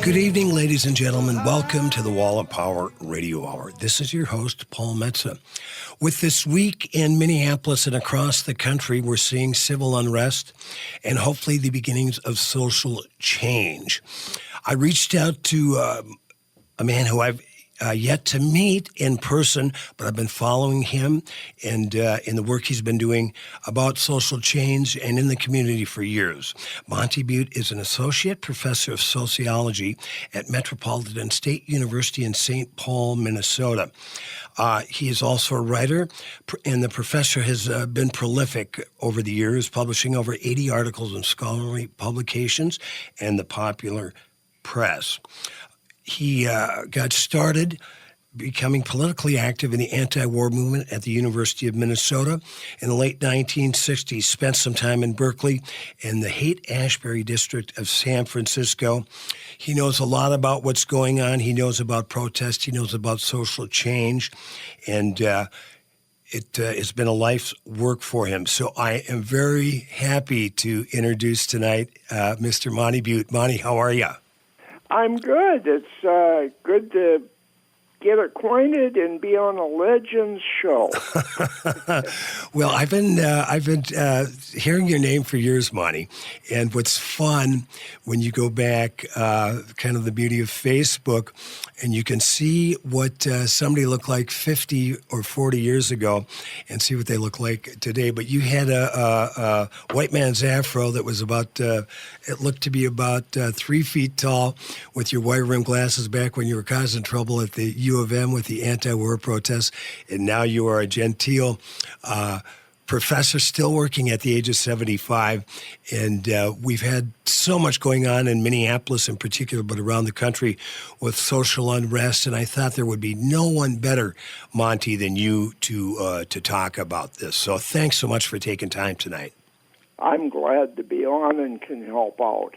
Good evening, ladies and gentlemen. Welcome to the Wall of Power Radio Hour. This is your host, Paul Metza. With this week in Minneapolis and across the country, we're seeing civil unrest and hopefully the beginnings of social change. I reached out to a man who I've yet to meet in person, but I've been following him and in the work he's been doing about social change and in the community for years. Monte Bute is an associate professor of sociology at Metropolitan State University in St. Paul, Minnesota. He is also a writer, and the professor has been prolific over the years, publishing over 80 articles in scholarly publications and the popular press. He got started becoming politically active in the anti-war movement at the University of Minnesota in the late 1960s, spent some time in Berkeley in the Haight Ashbury district of San Francisco. He knows a lot about what's going on. He knows about protest. He knows about social change. And it's been a life's work for him. So I am very happy to introduce tonight Mr. Monte Bute. Monte, how are you? I'm good. It's good to get acquainted and be on a Legends show. Well, I've been hearing your name for years, Monte. And what's fun when you go back, kind of the beauty of Facebook, and you can see what somebody looked like 50 or 40 years ago and see what they look like today. But you had a white man's afro that was about, it looked to be about 3 feet tall with your wire-rimmed glasses back when you were causing trouble at the UofMN with the anti-war protests. And now you are a genteel professor still working at the age of 75. And we've had so much going on in Minneapolis in particular, but around the country with social unrest. And I thought there would be no one better, Monte, than you to talk about this. So thanks so much for taking time tonight. I'm glad to be on and can help out.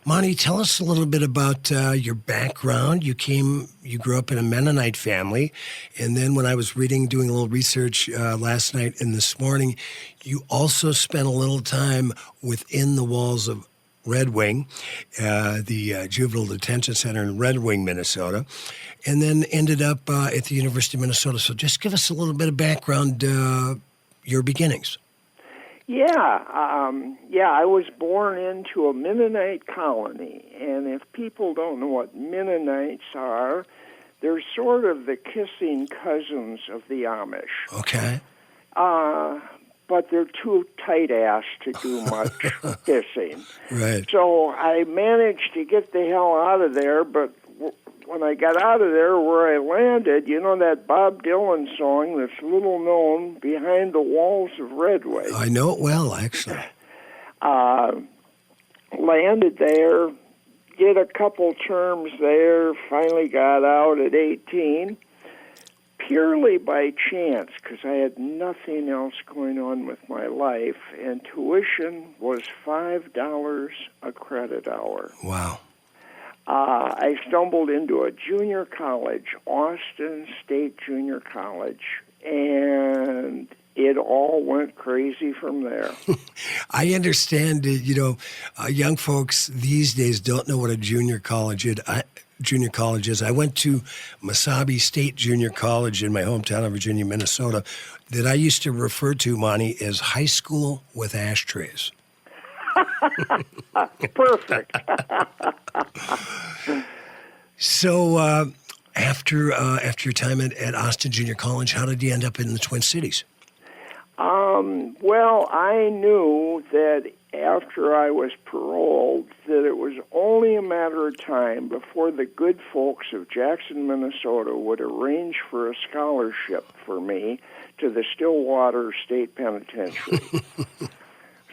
Monte, tell us a little bit about your background. You grew up in a Mennonite family, and then when I was doing a little research last night and this morning, you also spent a little time within the walls of Red Wing, the juvenile detention center in Red Wing, Minnesota, and then ended up at the University of Minnesota. So just give us a little bit of background, your beginnings. I was born into a Mennonite colony, and if people don't know what Mennonites are, they're sort of the kissing cousins of the Amish. Okay. But they're too tight-assed to do much kissing. Right. So I managed to get the hell out of there, but when I got out of there, where I landed, you know that Bob Dylan song that's little known, Behind the Walls of Red Wing? I know it well, actually. Landed there, did a couple terms there, finally got out at 18, purely by chance, because I had nothing else going on with my life, and tuition was $5 a credit hour. Wow. I stumbled into a junior college, Austin State Junior College, and it all went crazy from there. I understand, young folks these days don't know what a junior college is. I went to Mesabi State Junior College in my hometown of Virginia, Minnesota, that I used to refer to, Monte, as high school with ashtrays. Perfect. So after your time at Austin Junior College, how did you end up in the Twin Cities? Well, I knew that after I was paroled that it was only a matter of time before the good folks of Jackson, Minnesota would arrange for a scholarship for me to the Stillwater State Penitentiary.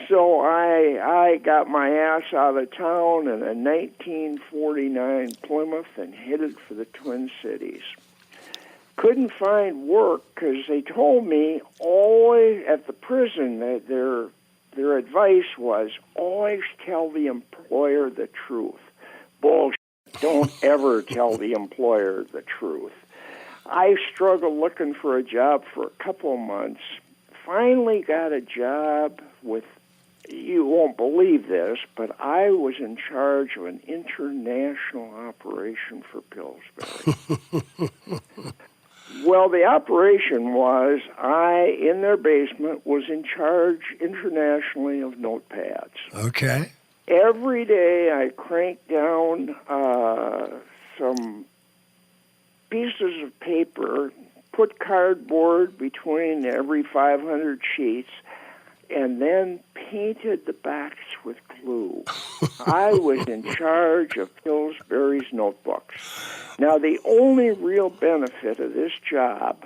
So I got my ass out of town in a 1949 Plymouth and headed for the Twin Cities. Couldn't find work because they told me always at the prison that their advice was always tell the employer the truth. Bullshit. Don't ever tell the employer the truth. I struggled looking for a job for a couple of months. Finally got a job with you won't believe this, but I was in charge of an international operation for Pillsbury. Well, the operation was in their basement, was in charge internationally of notepads. Okay. Every day I cranked down some pieces of paper, put cardboard between every 500 sheets, and then painted the backs with glue. I was in charge of Pillsbury's notebooks. Now, the only real benefit of this job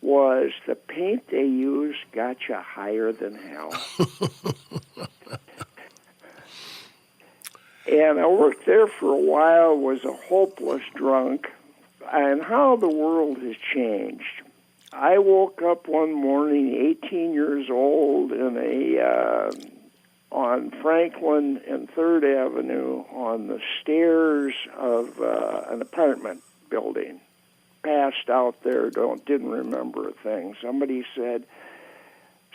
was the paint they used got you higher than hell. And I worked there for a while, was a hopeless drunk, and how the world has changed. I woke up one morning, 18 years old, on Franklin and 3rd Avenue on the stairs of an apartment building. Passed out there, didn't remember a thing. Somebody said,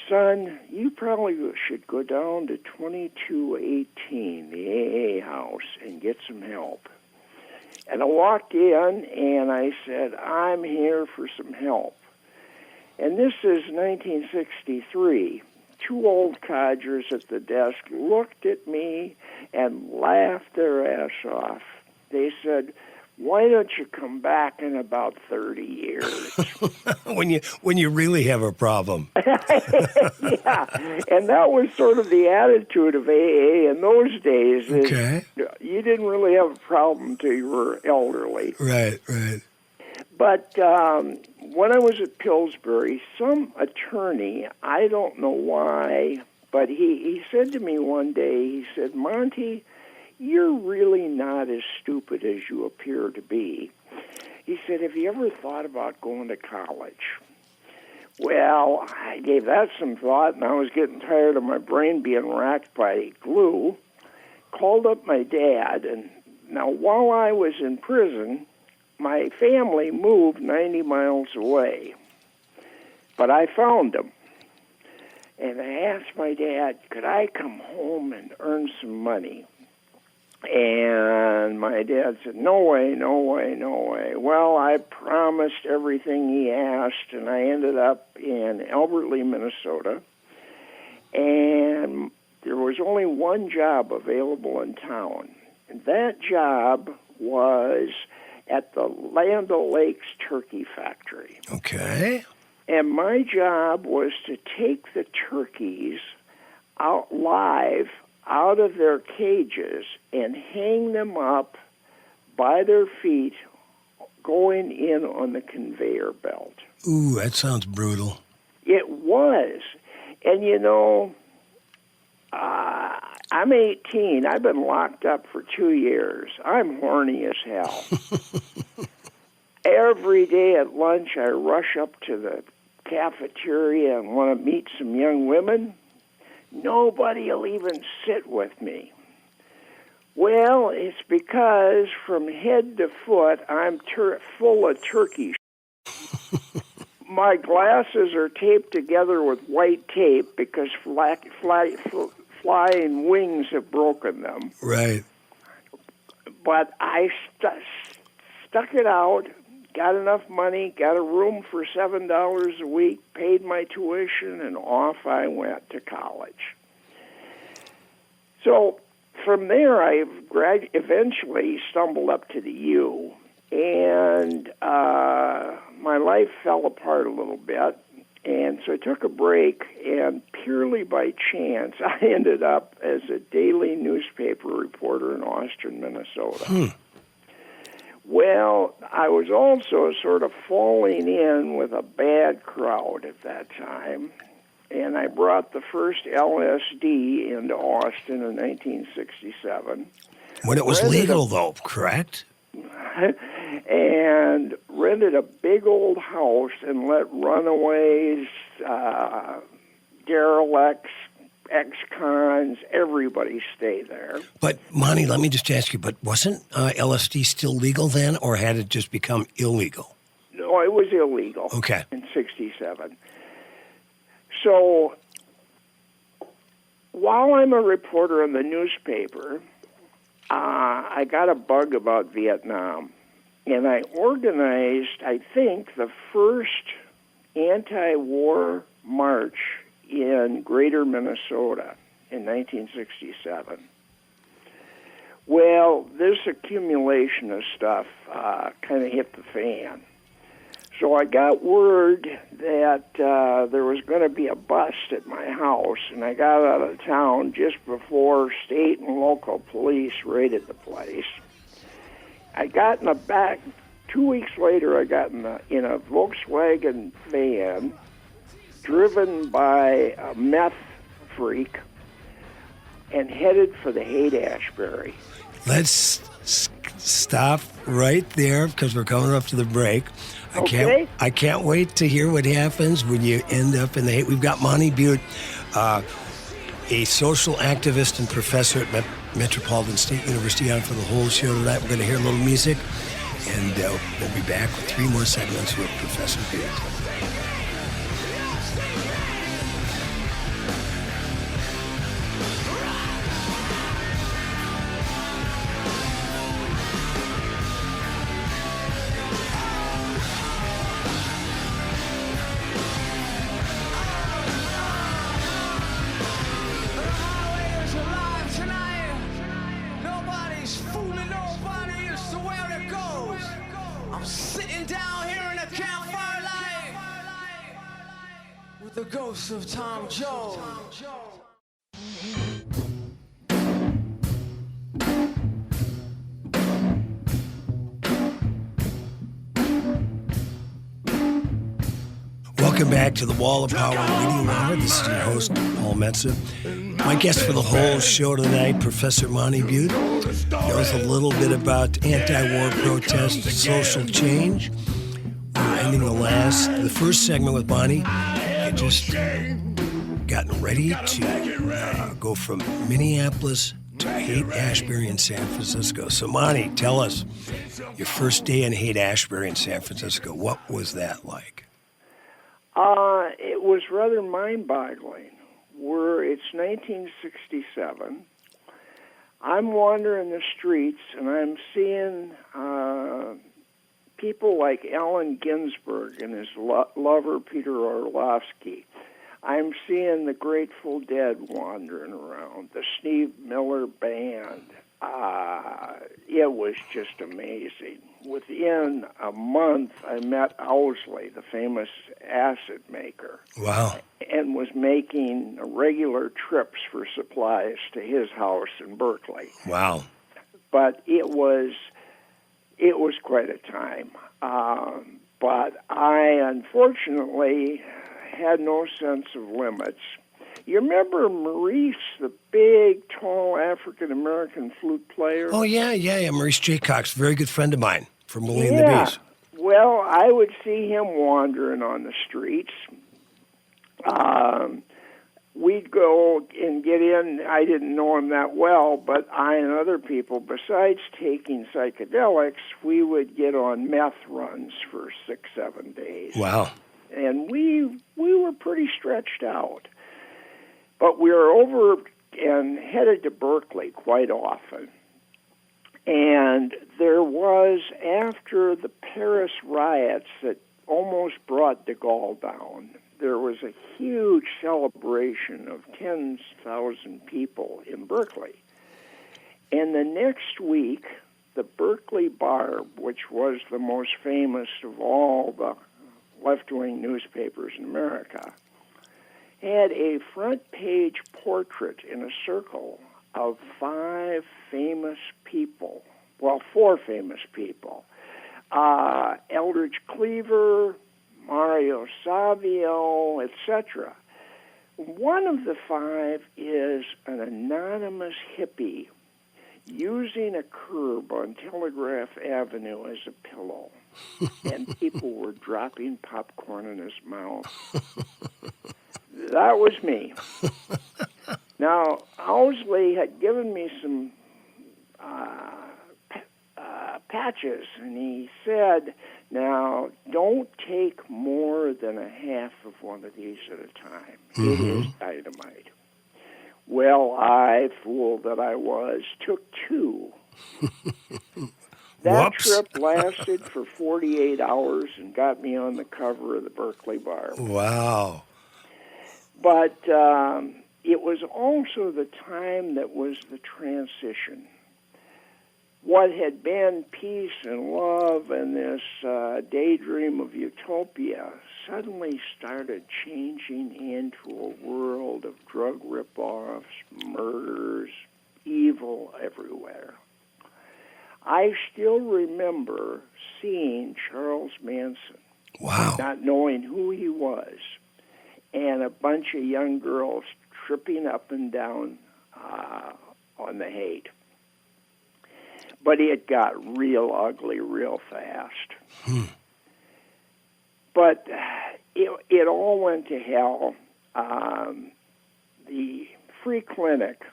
"Son, you probably should go down to 2218, the AA house, and get some help." And I walked in and I said, "I'm here for some help." And this is 1963. Two old codgers at the desk looked at me and laughed their ass off. They said, "Why don't you come back in about 30 years?" when you really have a problem. Yeah, and that was sort of the attitude of AA in those days. Okay. You didn't really have a problem until you were elderly. Right, right. But when I was at Pillsbury, some attorney, I don't know why, but he said to me one day, he said, "Monte, you're really not as stupid as you appear to be." He said, "Have you ever thought about going to college?" Well, I gave that some thought, and I was getting tired of my brain being racked by glue. Called up my dad, and now while I was in prison, my family moved 90 miles away. But I found them. And I asked my dad, could I come home and earn some money? And my dad said, "No way, no way, no way." Well, I promised everything he asked, and I ended up in Albert Lea, Minnesota. And there was only one job available in town. And that job was at the Land O'Lakes turkey factory. Okay. And my job was to take the turkeys out live out of their cages and hang them up by their feet going in on the conveyor belt. Ooh, that sounds brutal. It was. And, you know, I'm 18. I've been locked up for 2 years. I'm horny as hell. Every day at lunch, I rush up to the cafeteria and want to meet some young women. Nobody will even sit with me. Well, it's because from head to foot, I'm full of turkey. My glasses are taped together with white tape because flying wings have broken them. Right. But I stuck it out, got enough money, got a room for $7 a week, paid my tuition, and off I went to college. So from there, I eventually stumbled up to the U, and my life fell apart a little bit. And so I took a break, and purely by chance, I ended up as a daily newspaper reporter in Austin, Minnesota. Well, I was also sort of falling in with a bad crowd at that time, and I brought the first LSD into Austin in 1967. When it was legal, though, correct? And rented a big old house and let runaways, derelicts, ex-cons, everybody stay there. But, Monty, let me just ask you, but wasn't LSD still legal then, or had it just become illegal? No, it was illegal. Okay. In 67. So while I'm a reporter in the newspaper, I got a bug about Vietnam. And I organized, I think, the first anti-war march in Greater Minnesota in 1967. Well, this accumulation of stuff kind of hit the fan. So I got word that there was going to be a bust at my house, and I got out of town just before state and local police raided the place. I got in the back. 2 weeks later, I got in a Volkswagen van driven by a meth freak and headed for the Haight Ashbury. Let's stop right there because we're coming up to the break. Okay. I can't wait to hear what happens when you end up in the Haight. We've got Monte Bute, a social activist and professor at Metropolitan State University, on for the whole show tonight. We're going to hear a little music, and we'll be back with 3 more segments with Professor Bute. The ghost of Tom Jones. Welcome back to the Wall of Power Radio Hour. This is your host, Paul Metza. My guest for the whole show tonight, Professor Monte Bute, knows a little bit about anti-war protest, social change. We're ending the first segment with Monte. Just gotten ready to go from Minneapolis to Haight Ashbury in San Francisco. So, Monte, tell us your first day in Haight Ashbury in San Francisco. What was that like? It was rather mind-boggling. It's 1967. I'm wandering the streets, and I'm seeing people like Allen Ginsberg and his lover, Peter Orlovsky. I'm seeing the Grateful Dead wandering around, the Steve Miller Band. It was just amazing. Within a month, I met Owsley, the famous acid maker. Wow. And was making regular trips for supplies to his house in Berkeley. Wow. But it was quite a time. But I, unfortunately, had no sense of limits. You remember Maurice, the big, tall African-American flute player? Oh, yeah. Maurice J. Cox, very good friend of mine from Willie and the Bees. Well, I would see him wandering on the streets. We'd go and get in. I didn't know him that well, but I and other people, besides taking psychedelics, we would get on meth runs for 6-7 days. Wow. And we were pretty stretched out. But we were over and headed to Berkeley quite often. And there was, after the Paris riots that almost brought de Gaulle down, there was a huge celebration of 10,000 people in Berkeley. And the next week, the Berkeley Barb, which was the most famous of all the left-wing newspapers in America, had a front-page portrait in a circle of 5 famous people, well, 4 famous people, Eldridge Cleaver, Mario Savio, etc. One of the 5 is an anonymous hippie using a curb on Telegraph Avenue as a pillow, and people were dropping popcorn in his mouth. That was me. Now, Owsley had given me some patches, and he said, now, don't take more than a half of one of these at a time. Mm-hmm. It is dynamite. Well, I, fool that I was, took two. That Whoops. trip lasted for 48 hours and got me on the cover of the Berkeley Bar. Wow. But it was also the time that was the transition. What had been peace and love and this daydream of utopia suddenly started changing into a world of drug ripoffs, murders, evil everywhere. I still remember seeing Charles Manson, Wow. not knowing who he was, and a bunch of young girls tripping up and down on the Haight. But it got real ugly real fast. But it all went to hell. The free clinic,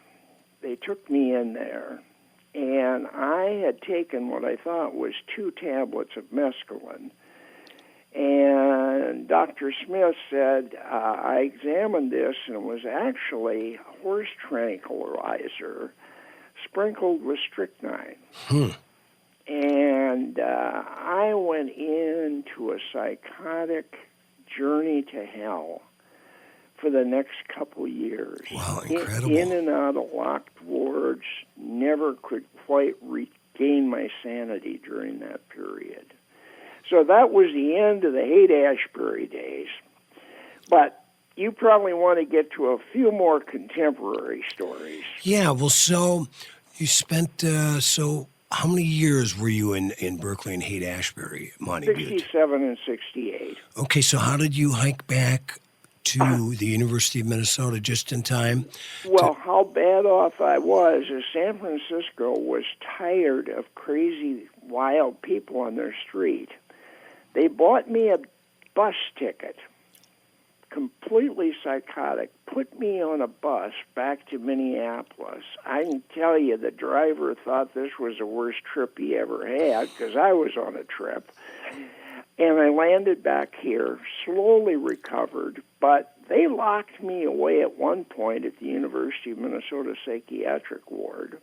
they took me in there, and I had taken what I thought was 2 tablets of mescaline. And Dr. Smith said, I examined this, and it was actually a horse tranquilizer sprinkled with strychnine. And I went into a psychotic journey to hell for the next couple years. Wow, incredible. In and out of locked wards, never could quite regain my sanity during that period. So that was the end of the Haight Ashbury days. But you probably want to get to a few more contemporary stories. Yeah, well, so you spent, so how many years were you in Berkeley and Haight Ashbury, Monte Bute? 67 and 68. Okay, so how did you hike back to the University of Minnesota just in time? Well, how bad off I was is San Francisco was tired of crazy, wild people on their street. They bought me a bus ticket, completely psychotic, put me on a bus back to Minneapolis. I can tell you the driver thought this was the worst trip he ever had because I was on a trip. And I landed back here, slowly recovered, but they locked me away at one point at the University of Minnesota psychiatric ward,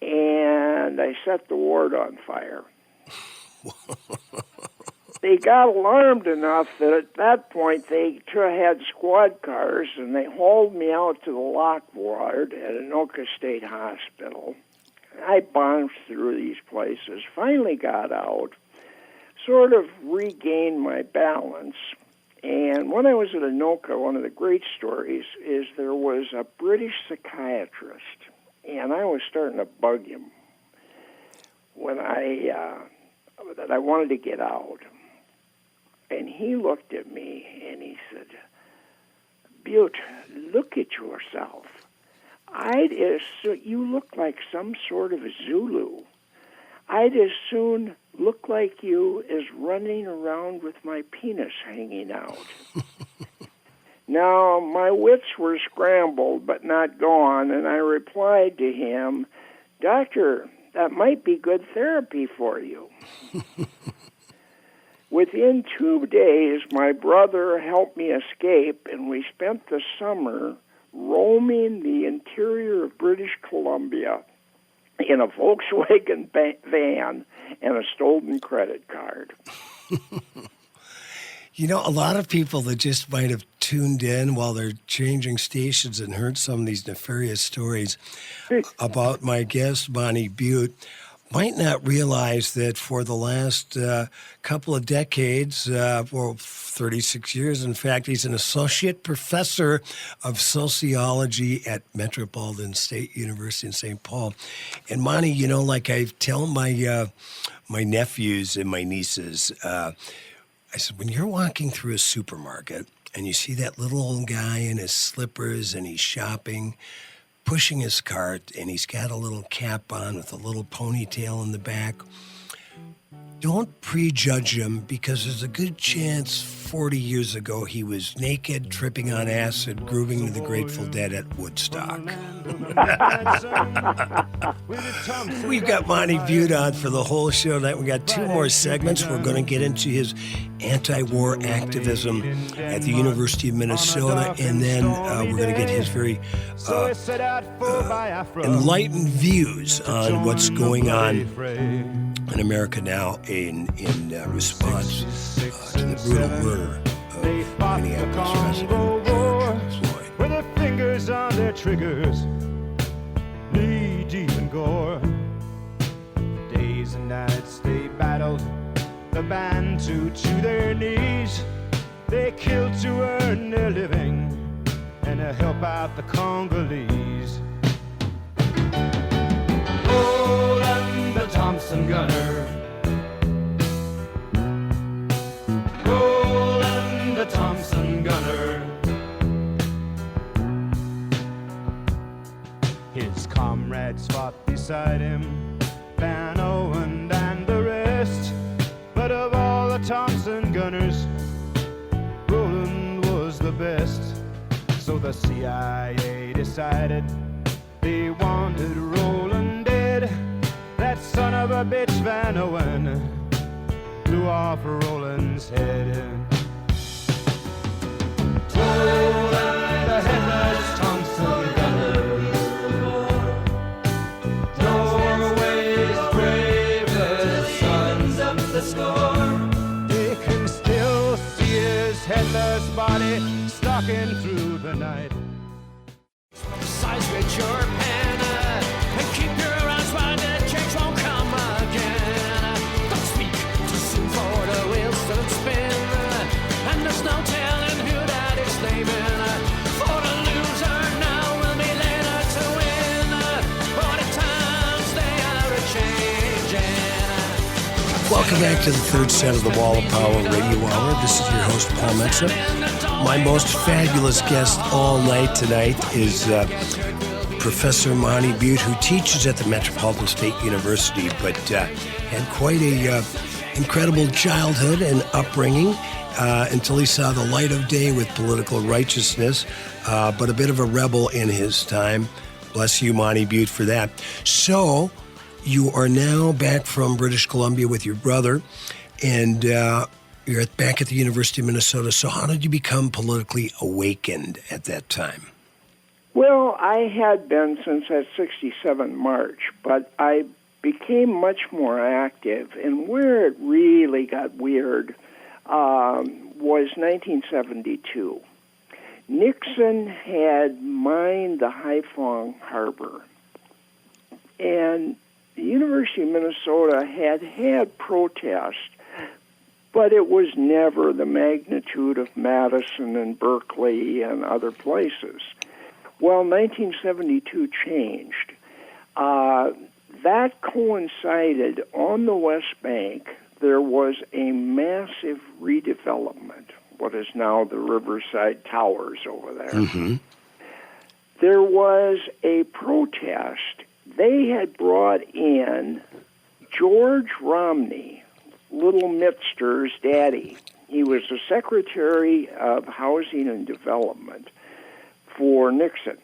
and I set the ward on fire. They got alarmed enough that at that point they had squad cars, and they hauled me out to the lock ward at Anoka State Hospital. I bounced through these places, finally got out, sort of regained my balance. And when I was at Anoka, one of the great stories is there was a British psychiatrist, and I was starting to bug him when that I wanted to get out. And he looked at me and he said, Bute, look at yourself. You look like some sort of a Zulu. I'd as soon look like you as running around with my penis hanging out. Now, my wits were scrambled but not gone, and I replied to him, Doctor, that might be good therapy for you. Within 2 days, my brother helped me escape, and we spent the summer roaming the interior of British Columbia in a Volkswagen van and a stolen credit card. You know, a lot of people that just might have tuned in while they're changing stations and heard some of these nefarious stories about my guest, Monte Bute, might not realize that for the last couple of decades, 36 years, in fact, he's an associate professor of sociology at Metropolitan State University in St. Paul. And Monte, you know, like I tell my my nephews and my nieces, I said, when you're walking through a supermarket and you see that little old guy in his slippers and he's shopping, pushing his cart, and he's got a little cap on with a little ponytail in the back, don't prejudge him because there's a good chance 40 years ago, he was naked, tripping on acid, grooving to the Grateful Dead at Woodstock. We've got Monte Bute on for the whole show tonight. We got two more segments. We're going to get into his anti-war activism at the University of Minnesota, and then we're going to get his very enlightened views on what's going on in America now in response to the brutal murder of Minneapolis resident George Floyd. With their fingers on their triggers, knee deep in gore. Days and nights they battled the band to their knees. They killed to earn their living and to help out the Congolese. Roland the Thompson gunner, Roland the Thompson gunner. His comrades fought beside him, Van Owen and the rest. But of all the Thompson gunners, Roland was the best. So the CIA decided they wanted Roland dead. That son of a bitch Van Owen blew off Roland's head. Roland the headless Thompson gunner, Norway's bravest sons of the score. They can still see his headless body stalking through the night. Size with your pen and keep your eyes wide, that change won't come again. Don't speak too soon for the wheels still spin, and there's no telling who that is naming. For the loser now will be later to win, for the times they are a-changing. Welcome back to the third set of the Wall of Power Radio Hour. This is your host, Paul Metza. My most fabulous guest all night tonight is Professor Monte Bute, who teaches at the Metropolitan State University, but had quite a incredible childhood and upbringing until he saw the light of day with political righteousness, but a bit of a rebel in his time. Bless you, Monte Bute, for that. So you are now back from British Columbia with your brother, and you're back at the University of Minnesota. So how did you become politically awakened at that time? Well, I had been since that 67 March, but I became much more active. And where it really got weird was 1972. Nixon had mined the Haiphong Harbor, and the University of Minnesota had protests, but it was never the magnitude of Madison and Berkeley and other places. Well, 1972 changed. That coincided on the West Bank. There was a massive redevelopment, what is now the Riverside Towers over there. Mm-hmm. There was a protest. They had brought in George Romney, Little Mitzter's daddy. He was the Secretary of Housing and Development for Nixon.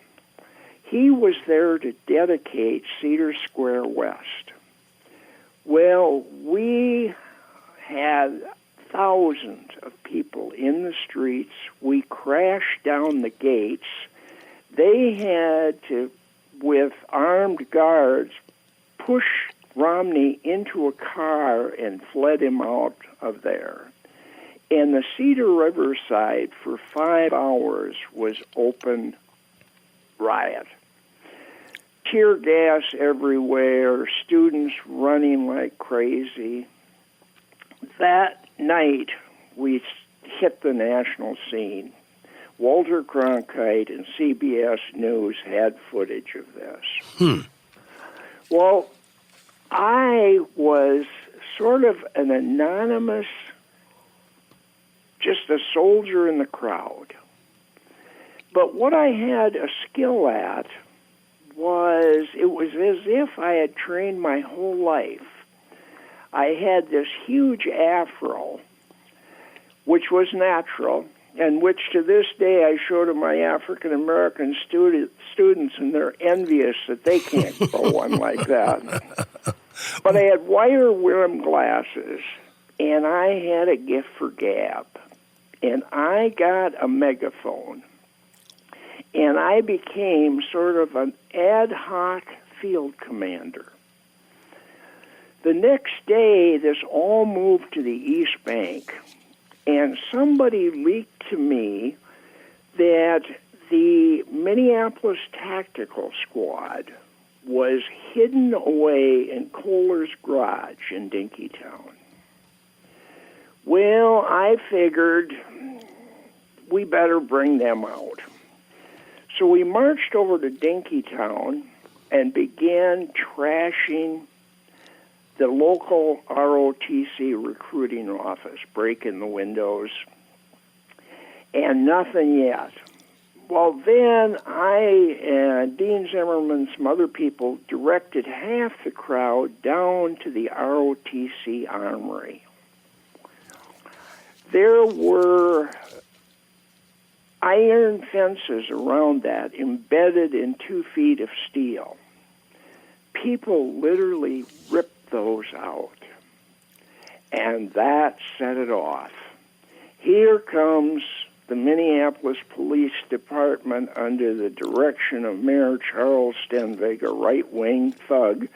He was there to dedicate Cedar Square West. Well, we had thousands of people in the streets. We crashed down the gates. They had to, with armed guards, push Romney into a car and fled him out of there. And the Cedar Riverside for 5 hours was open riot. Tear gas everywhere, students running like crazy. That night, we hit the national scene. Walter Cronkite and CBS News had footage of this. Well, I was sort of an anonymous, just a soldier in the crowd. But what I had a skill at was, it was as if I had trained my whole life. I had this huge afro, which was natural, and which to this day I show to my African American students, and they're envious that they can't grow one like that. But I had wire rimmed glasses, and I had a gift for gab, and I got a megaphone, and I became sort of an ad hoc field commander. The next day, this all moved to the East Bank, and somebody leaked to me that the Minneapolis Tactical Squad was hidden away in Kohler's garage in Dinkytown. Well, I figured we better bring them out. So we marched over to Dinkytown and began trashing the local ROTC recruiting office, breaking the windows, and nothing yet. Well, then I and Dean Zimmerman and some other people directed half the crowd down to the ROTC armory. There were iron fences around that embedded in 2 feet of steel. People literally ripped those out, and that set it off. Here comes the Minneapolis Police Department under the direction of Mayor Charles Stenvig, a right-wing thug,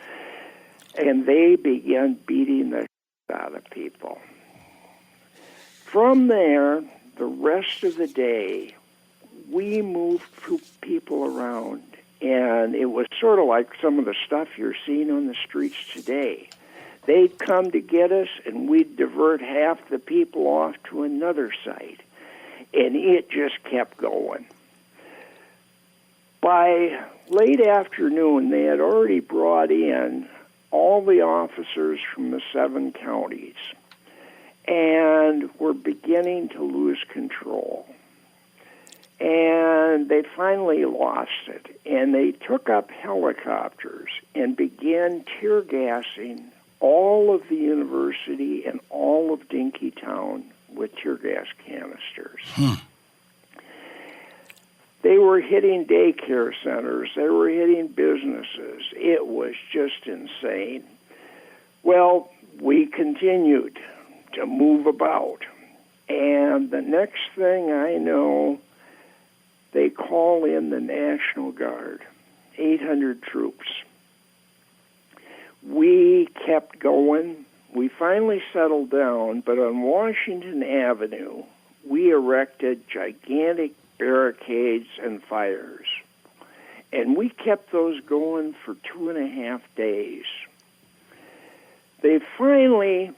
and they began beating the shit out of people. From there, the rest of the day, we moved people around, and it was sort of like some of the stuff you're seeing on the streets today. They'd come to get us, and we'd divert half the people off to another site, and it just kept going. By late afternoon, they had already brought in all the officers from the 7 counties, and were beginning to lose control. And they finally lost it, and they took up helicopters and began tear gassing all of the university and all of Dinkytown with tear gas canisters. They were hitting daycare centers. They were hitting businesses. It was just insane. Well, we continued to move about, and the next thing I know, they call in the National Guard, 800 troops. We kept going. We finally settled down, but on Washington Avenue, we erected gigantic barricades and fires. And we kept those going for 2.5 days. They finally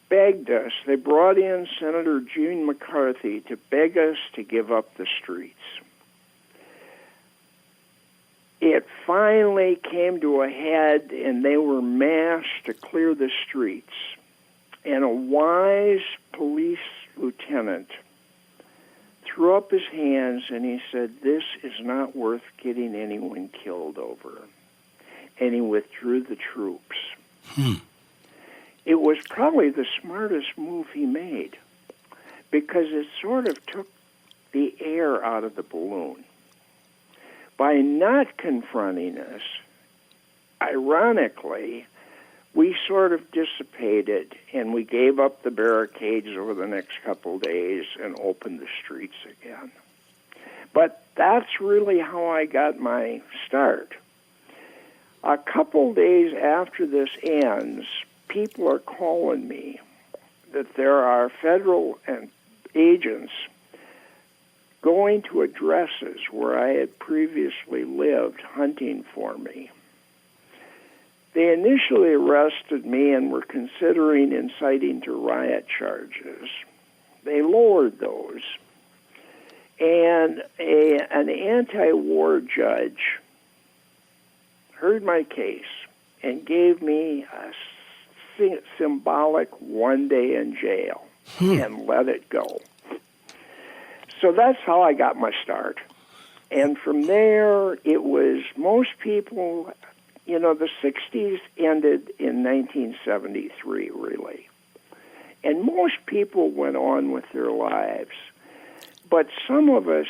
begged us, they brought in Senator Gene McCarthy to beg us to give up the streets. It finally came to a head, and they were massed to clear the streets. And a wise police lieutenant threw up his hands and he said, "This is not worth getting anyone killed over." And he withdrew the troops. It was probably the smartest move he made, because it sort of took the air out of the balloon. By not confronting us, ironically, we sort of dissipated, and we gave up the barricades over the next couple of days and opened the streets again. But that's really how I got my start. A couple days after this ends, people are calling me that there are federal agents going to addresses where I had previously lived, hunting for me. They initially arrested me and were considering inciting to riot charges. They lowered those, and an anti-war judge heard my case and gave me a symbolic 1 day in jail and let it go. So that's how I got my start. And from there, it was most people, the 60s ended in 1973, really. And most people went on with their lives. But some of us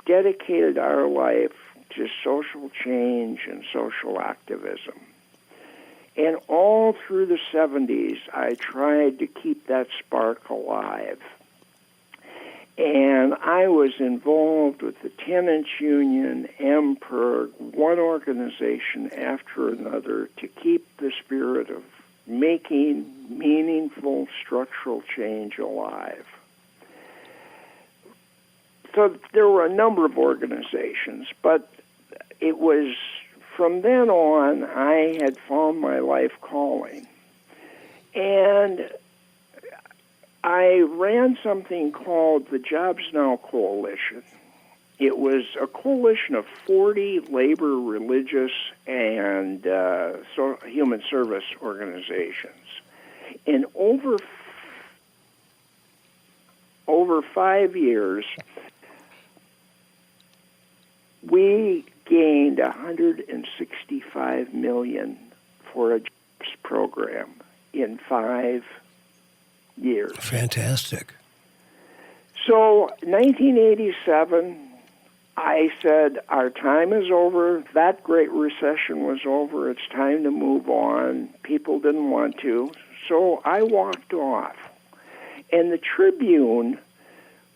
dedicated our life to social change and social activism. And all through the 70s, I tried to keep that spark alive. And I was involved with the Tenants Union, MPERG, one organization after another to keep the spirit of making meaningful structural change alive. So there were a number of organizations, but it was from then on I had found my life calling. And I ran something called the Jobs Now Coalition. It was a coalition of 40 labor, religious, and human service organizations. And over 5 years, we gained $165 million for a jobs program in 5 years. Fantastic. So 1987, I said, our time is over. That Great Recession was over. It's time to move on. People didn't want to. So I walked off. And the Tribune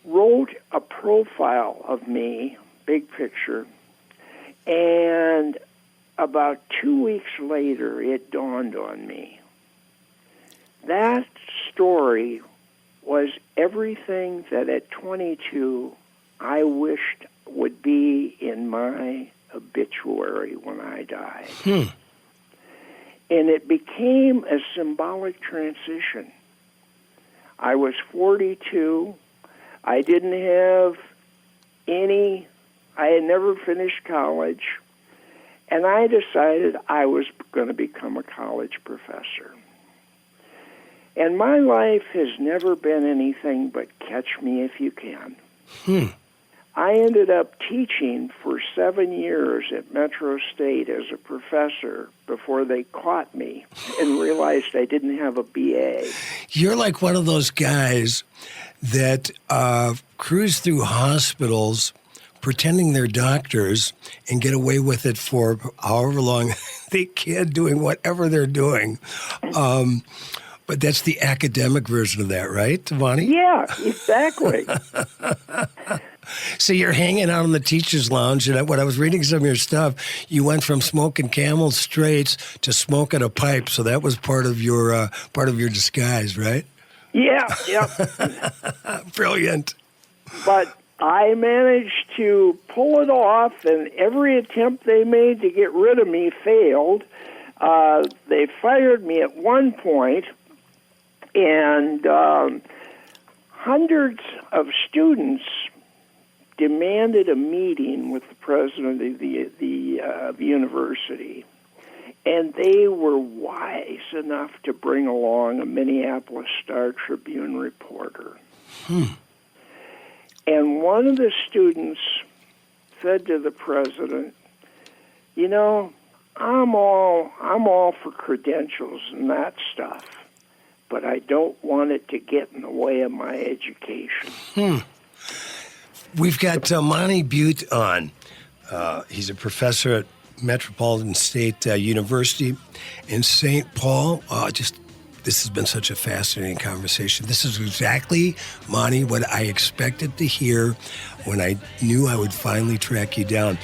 wrote a profile of me, big picture, and about 2 weeks later, it dawned on me. That story was everything that at 22 I wished would be in my obituary when I died. And it became a symbolic transition. I was 42. I didn't have I had never finished college, and I decided I was going to become a college professor. And my life has never been anything but catch me if you can. I ended up teaching for 7 years at Metro State as a professor before they caught me and realized I didn't have a BA. You're like one of those guys that cruise through hospitals pretending they're doctors and get away with it for however long they can, doing whatever they're doing. But that's the academic version of that, right, Monte? Yeah, exactly. So you're hanging out in the teacher's lounge, and when I was reading some of your stuff, you went from smoking Camel Straights to smoking a pipe. So that was part of your disguise, right? Yeah. Brilliant. But I managed to pull it off, and every attempt they made to get rid of me failed. They fired me at one point, and hundreds of students demanded a meeting with the president of the university, and they were wise enough to bring along a Minneapolis Star-Tribune reporter. And one of the students said to the president, "You know, I'm all for credentials and that stuff, but I don't want it to get in the way of my education." We've got Monte Bute on. He's a professor at Metropolitan State University in St. Paul. This has been such a fascinating conversation. This is exactly, Monte, what I expected to hear when I knew I would finally track you down.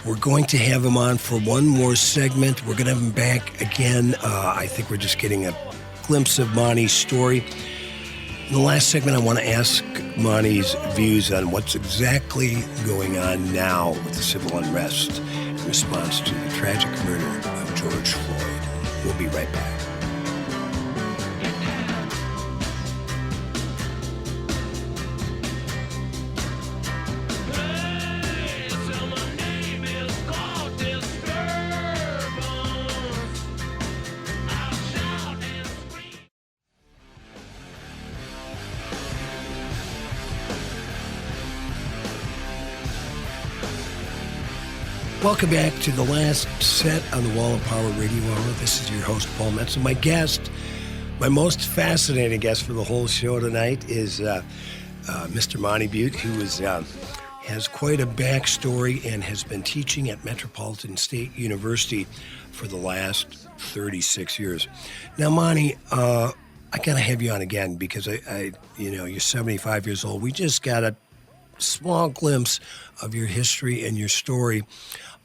We're going to have him on for one more segment. We're going to have him back again. I think we're just getting a glimpse of Monte's story. In the last segment, I want to ask Monte's views on what's exactly going on now with the civil unrest in response to the tragic murder of George Floyd. We'll be right back. Welcome back to the last set on the Wall of Power Radio Hour. This is your host, Paul Metz. My guest, My most fascinating guest for the whole show tonight is Mr. Monte Bute, who has quite a backstory and has been teaching at Metropolitan State University for the last 36 years. Now, Monte, I gotta have you on again because you're 75 years old. We just got a small glimpse of your history and your story.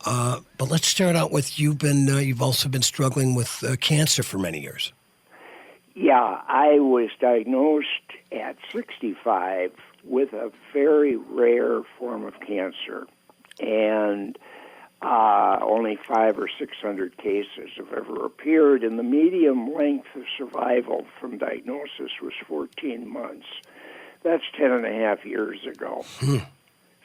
But let's start out with you've also been struggling with cancer for many years. Yeah, I was diagnosed at 65 with a very rare form of cancer, and only 500 or 600 cases have ever appeared, and the median length of survival from diagnosis was 14 months. That's 10 and a half years ago.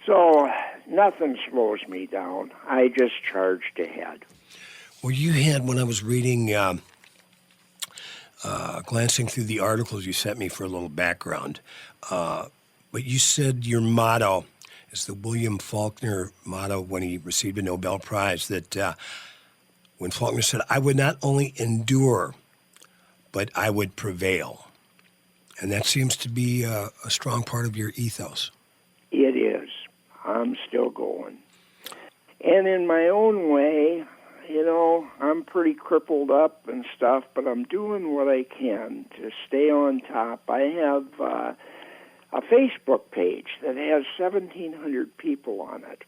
So nothing slows me down. I just charged ahead. Well, you had, when I was reading, glancing through the articles you sent me for a little background, but you said your motto is the William Faulkner motto when he received a Nobel Prize, that when Faulkner said, "I would not only endure, but I would prevail." And that seems to be a strong part of your ethos. It is. I'm still going. And in my own way, I'm pretty crippled up and stuff, but I'm doing what I can to stay on top. I have a Facebook page that has 1,700 people on it,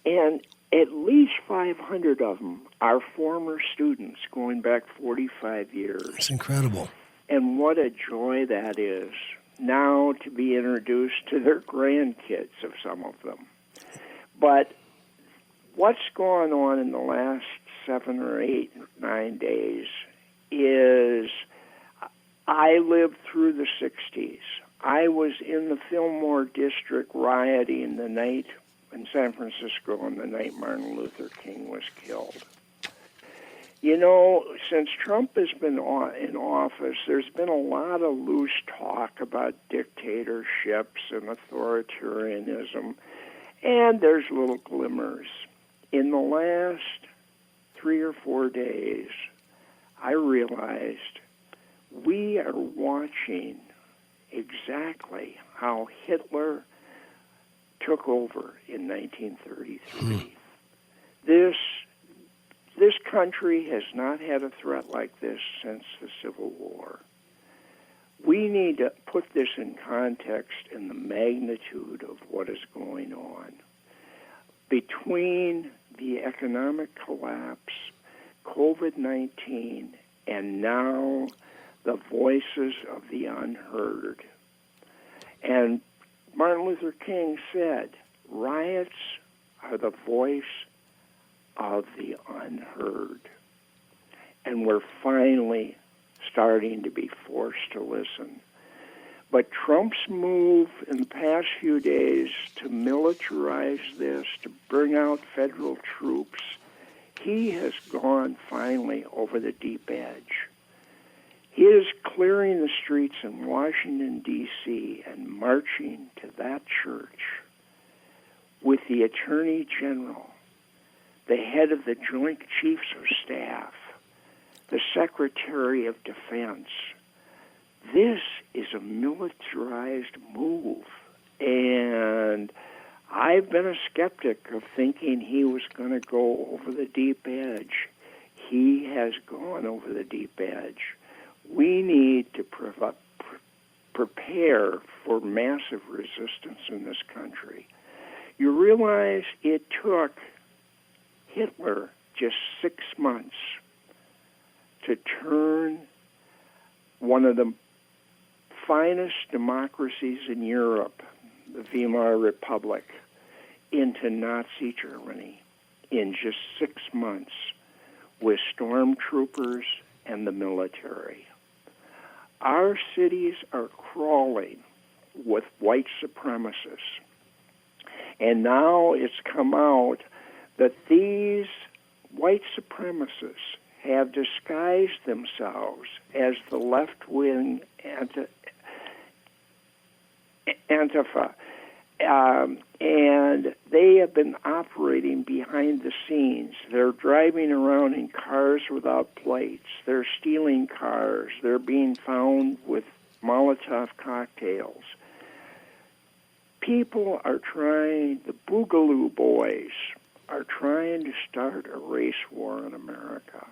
and at least 500 of them are former students going back 45 years. It's incredible. And what a joy that is now to be introduced to their grandkids of some of them. But what's going on in the last 7 or 8 or 9 days is I lived through the 60s. I was in the Fillmore District rioting the night in San Francisco on the night Martin Luther King was killed. Since Trump has been in office, there's been a lot of loose talk about dictatorships and authoritarianism, and there's little glimmers. In the last 3 or 4 days, I realized we are watching exactly how Hitler took over in 1933. This country has not had a threat like this since the Civil War. We need to put this in context in the magnitude of what is going on. Between the economic collapse, COVID-19, and now the voices of the unheard. And Martin Luther King said, riots are the voice of the unheard. And we're finally starting to be forced to listen. But Trump's move in the past few days to militarize this, to bring out federal troops, he has gone finally over the deep edge. He is clearing the streets in Washington, D.C. and marching to that church with the Attorney General, the head of the Joint Chiefs of Staff, the Secretary of Defense. This is a militarized move, and I've been a skeptic of thinking he was going to go over the deep edge. He has gone over the deep edge. We need to prepare for massive resistance in this country. You realize it took Hitler just 6 months to turn one of the finest democracies in Europe, the Weimar Republic, into Nazi Germany in just 6 months with stormtroopers and the military. Our cities are crawling with white supremacists. And now it's come out that these white supremacists have disguised themselves as the left-wing Antifa. And they have been operating behind the scenes. They're driving around in cars without plates. They're stealing cars. They're being found with Molotov cocktails. People are trying, the Boogaloo Boys are trying to start a race war in America.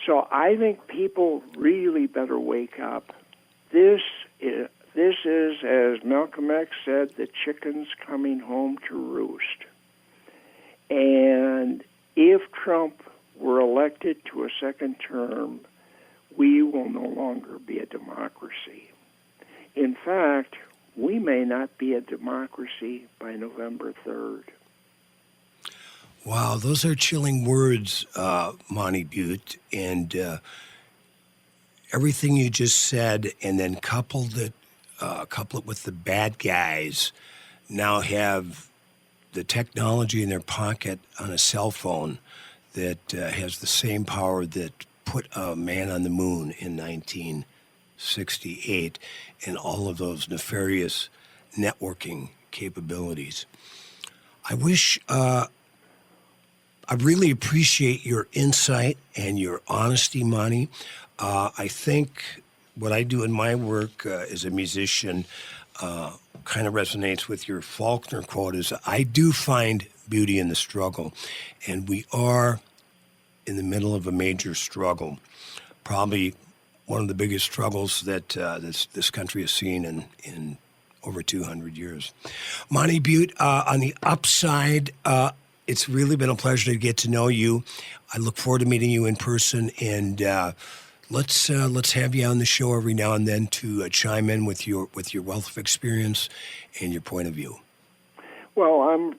So I think people really better wake up. This is, as Malcolm X said, the chickens coming home to roost. And if Trump were elected to a second term, we will no longer be a democracy. In fact, we may not be a democracy by November 3rd. Wow, those are chilling words, Monte Bute, and everything you just said, and then couple it with the bad guys now have the technology in their pocket on a cell phone that has the same power that put a man on the moon in 1968, and all of those nefarious networking capabilities. I wish, I really appreciate your insight and your honesty, Monte. I think what I do in my work as a musician kind of resonates with your Faulkner quote, is I do find beauty in the struggle, and we are in the middle of a major struggle, probably one of the biggest struggles that this country has seen in over 200 years. Monte Bute, on the upside, it's really been a pleasure to get to know you. I look forward to meeting you in person, and let's have you on the show every now and then to chime in with your wealth of experience and your point of view. Well,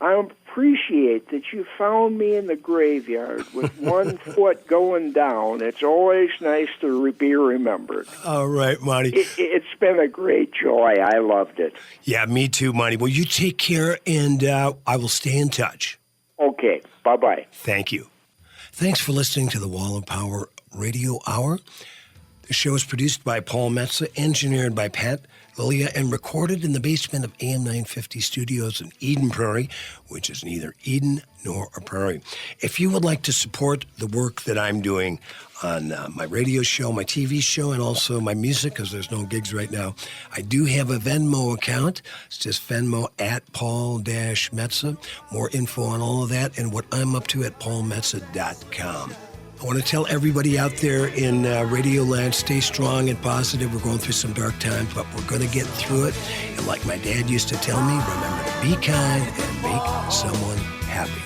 I appreciate that you found me in the graveyard with one foot going down. It's always nice to be remembered. All right, Monte. It's been a great joy. I loved it. Yeah, me too, Monte. Well, you take care, and I will stay in touch. Okay. Bye-bye. Thank you. Thanks for listening to the Wall of Power Radio Hour. The show is produced by Paul Metsa, engineered by Pat Lilia, and recorded in the basement of AM 950 Studios in Eden Prairie, which is neither Eden nor a prairie. If you would like to support the work that I'm doing on my radio show, my TV show, and also my music, because there's no gigs right now, I do have a Venmo account. It's just Venmo at Paul-Metsa. More info on all of that and what I'm up to at paulmetsa.com. I want to tell everybody out there in Radio Land, stay strong and positive. We're going through some dark times, but we're going to get through it. And like my dad used to tell me, remember to be kind and make someone happy.